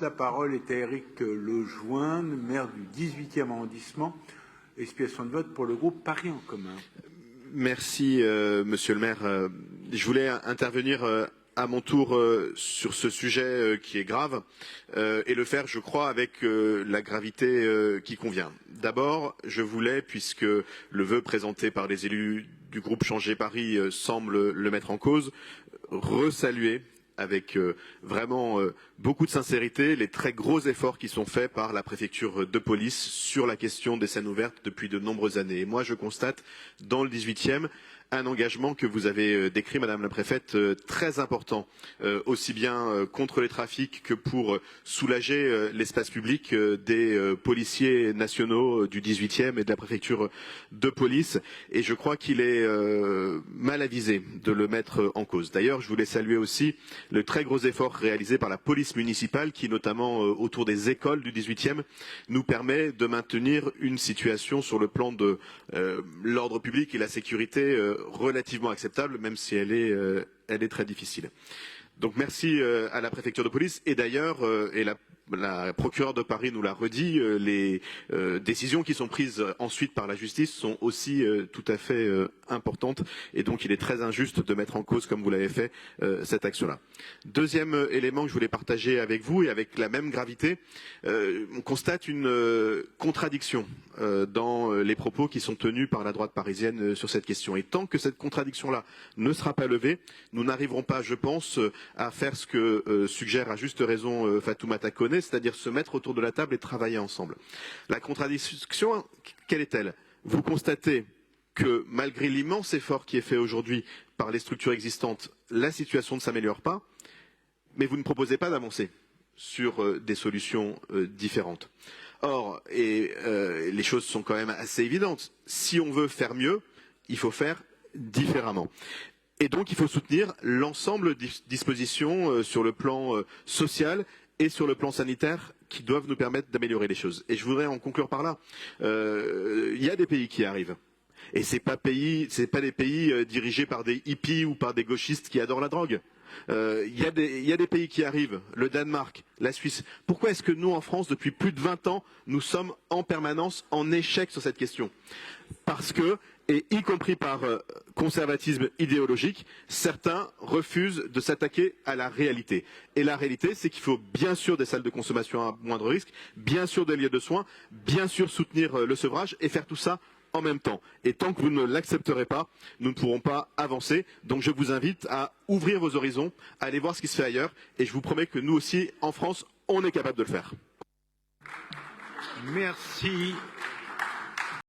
La parole est à Éric Lejoin, maire du 18e arrondissement. Explication de vote pour le groupe Paris en commun. Merci, monsieur le maire. Je voulais intervenir à mon tour sur ce sujet qui est grave et le faire, je crois, avec la gravité qui convient. D'abord, je voulais, puisque le vœu présenté par les élus du groupe Changer Paris semble le mettre en cause, resaluer avec vraiment beaucoup de sincérité les très gros efforts qui sont faits par la préfecture de police sur la question des scènes ouvertes depuis de nombreuses années. Et moi, je constate dans le 18e un engagement que vous avez décrit, Madame la Préfète, très important, aussi bien contre les trafics que pour soulager l'espace public des policiers nationaux du 18e et de la préfecture de police. Et je crois qu'il est mal avisé de le mettre en cause. D'ailleurs, je voulais saluer aussi le très gros effort réalisé par la police municipale qui, notamment autour des écoles du 18e, nous permet de maintenir une situation sur le plan de l'ordre public et la sécurité relativement acceptable, même si elle est très difficile. Donc merci à la préfecture de police et d'ailleurs, et la procureure de Paris nous l'a redit, les décisions qui sont prises ensuite par la justice sont aussi tout à fait importantes et donc il est très injuste de mettre en cause, comme vous l'avez fait, cette action-là. Deuxième élément que je voulais partager avec vous et avec la même gravité, on constate une contradiction dans les propos qui sont tenus par la droite parisienne sur cette question. Et tant que cette contradiction-là ne sera pas levée, nous n'arriverons pas, je pense, à faire ce que suggère à juste raison Fatoumata Koné, c'est-à-dire se mettre autour de la table et travailler ensemble. La contradiction, quelle est-elle? Vous constatez que malgré l'immense effort qui est fait aujourd'hui par les structures existantes, la situation ne s'améliore pas, mais vous ne proposez pas d'avancer sur des solutions différentes. Or, les choses sont quand même assez évidentes, si on veut faire mieux, il faut faire différemment. Et donc il faut soutenir l'ensemble des dispositions sur le plan social et sur le plan sanitaire qui doivent nous permettre d'améliorer les choses. Et je voudrais en conclure par là. Il y a des pays qui arrivent. Et c'est pas des pays dirigés par des hippies ou par des gauchistes qui adorent la drogue. Il y a des pays qui arrivent, le Danemark, la Suisse. Pourquoi est-ce que nous, en France, depuis plus de 20 ans, nous sommes en permanence en échec sur cette question? Parce que, et y compris par conservatisme idéologique, certains refusent de s'attaquer à la réalité. Et la réalité, c'est qu'il faut bien sûr des salles de consommation à moindre risque, bien sûr des lieux de soins, bien sûr soutenir le sevrage et faire tout ça en même temps. Et tant que vous ne l'accepterez pas, nous ne pourrons pas avancer. Donc je vous invite à ouvrir vos horizons, à aller voir ce qui se fait ailleurs. Et je vous promets que nous aussi, en France, on est capable de le faire. Merci.